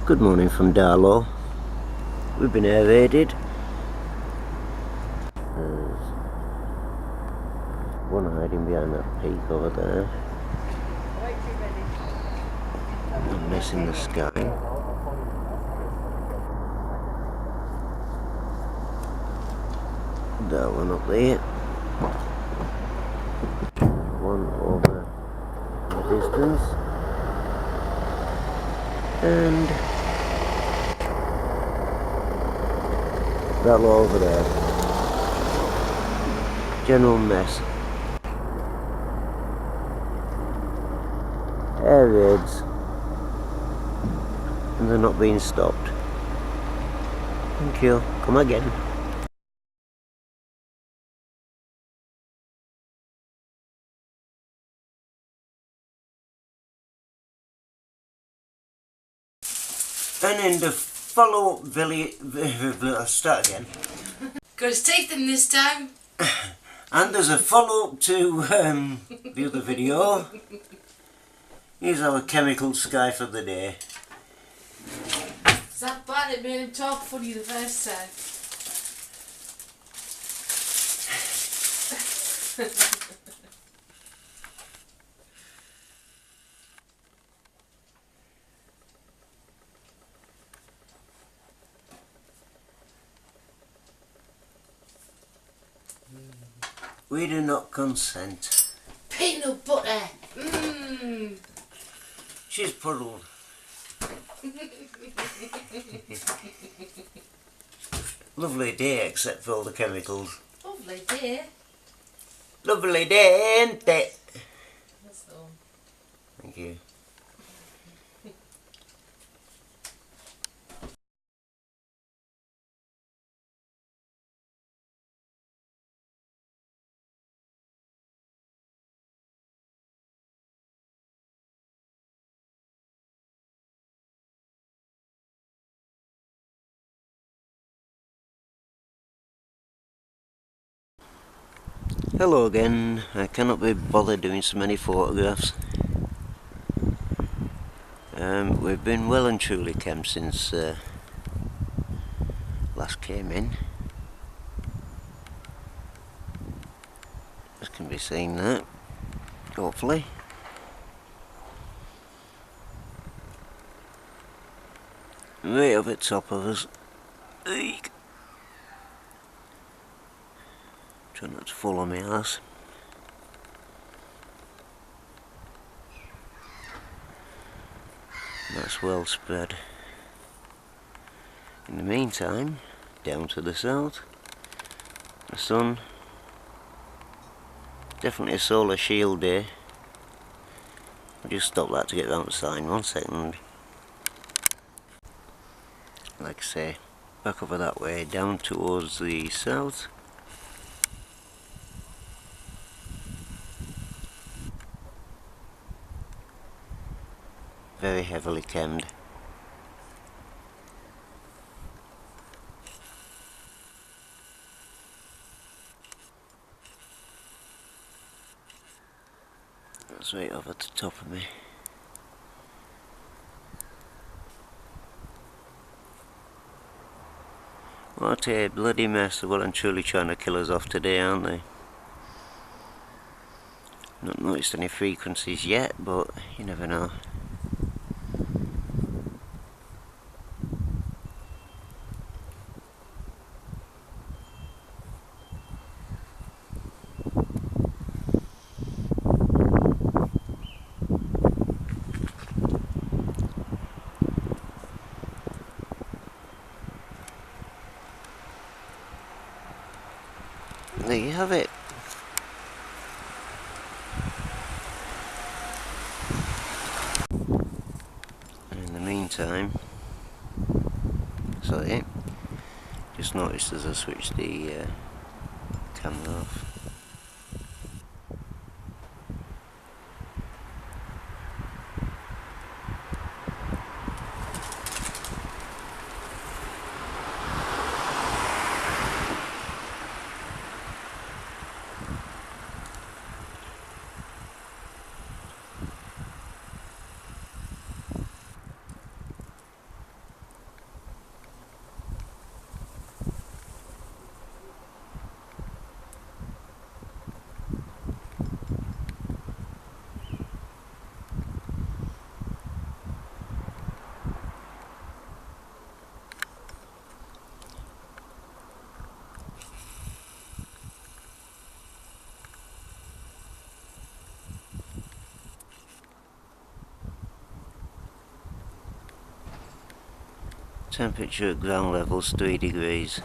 Good morning from Darlow. We've been aerated. There's one hiding behind that peak over there. A mess in the sky. That one up there. One over in the distance. And that lot over there. General mess. Air raids, and they're not being stopped. Thank you. Come again. And in the follow-up start again. Got his teeth in this time. And there's a follow-up to the other video. Here's our chemical sky for the day. Is that bad? It made him talk funny the first time. We do not consent. Peanut butter. Mmm. She's puddled. Lovely day except for all the chemicals. Lovely day. Lovely day, ain't it? That's the one. Thank you. Hello again. I cannot be bothered doing so many photographs. We've been well and truly camped since last came in. As can be seen there, hopefully. Right up at top of us. Eek. Try not to fall on my ass. That's well spread. In the meantime, down to the south, the sun. Definitely a solar shield day. I'll just stop that to get round the sign 1 second. Like I say, back over that way, down towards the south. Very heavily chemmed. That's right over the top of me. What a bloody mess. They're well and truly trying to kill us off today, aren't they? Not noticed any frequencies yet, but you never know. There you have it. And in the meantime, sorry, just noticed as I switched the camera off. Temperature at ground level is 3 degrees.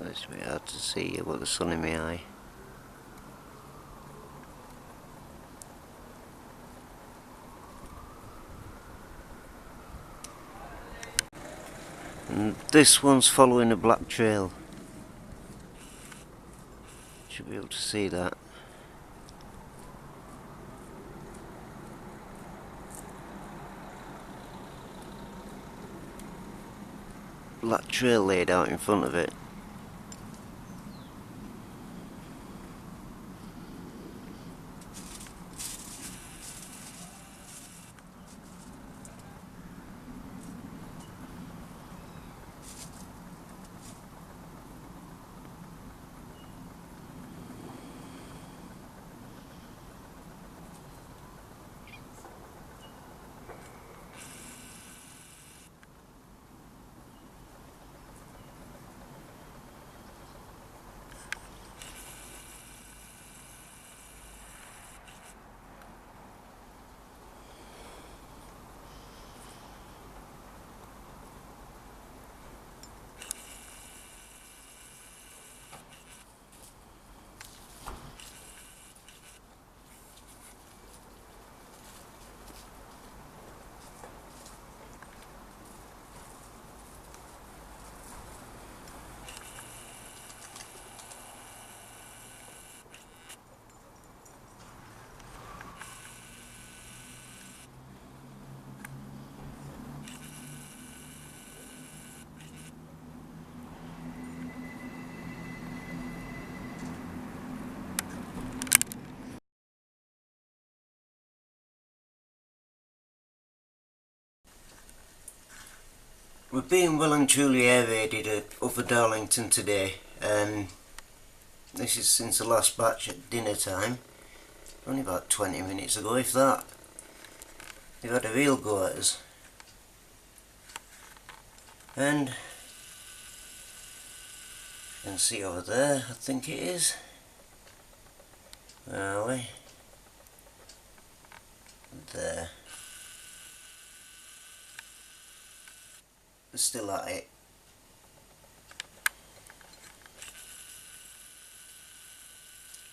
It's a bit hard to see, I've got the sun in my eye. And this one's following a black trail. Should be able to see that. Black trail laid out in front of it. We're being well and truly air raided at over Darlington today, and this is since the last batch at dinner time, only about 20 minutes ago if that. They've had a real go at us, and you can see over there, I think it is, where are we? There. They're still at it.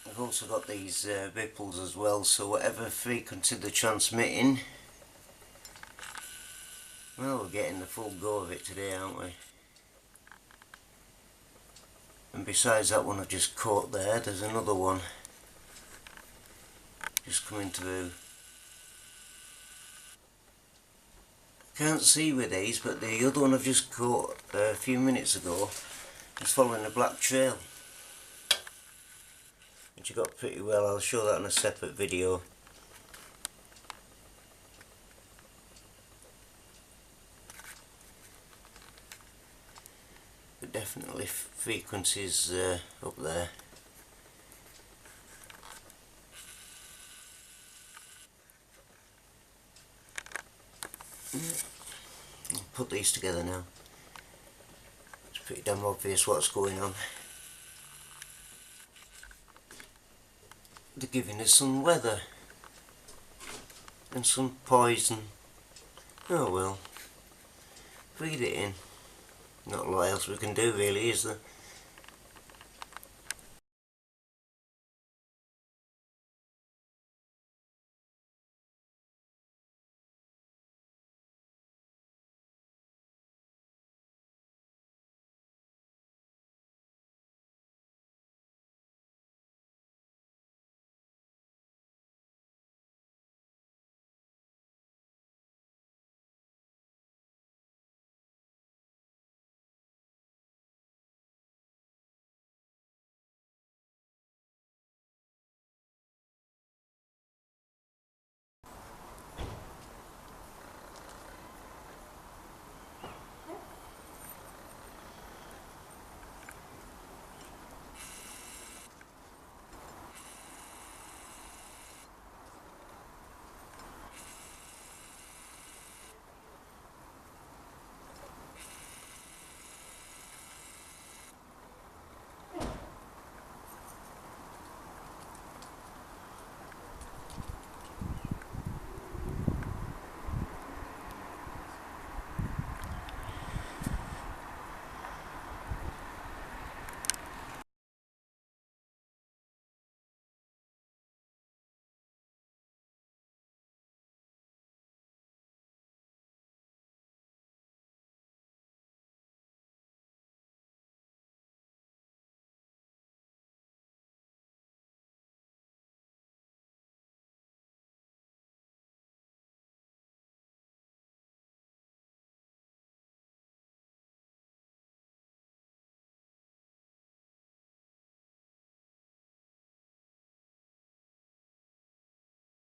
I've also got these ripples as well, so whatever frequency they're transmitting, well, we're getting the full go of it today, aren't we? And besides that one I've just caught there, there's another one just coming through. Can't see with these, but the other one I've just caught a few minutes ago is following a black trail, which I got pretty well. I'll show that in a separate video. But definitely frequencies up there. I'll put these together now. It's pretty damn obvious what's going on. They're giving us some weather and some poison. Oh well, breathe it in. Not a lot else we can do really, is there?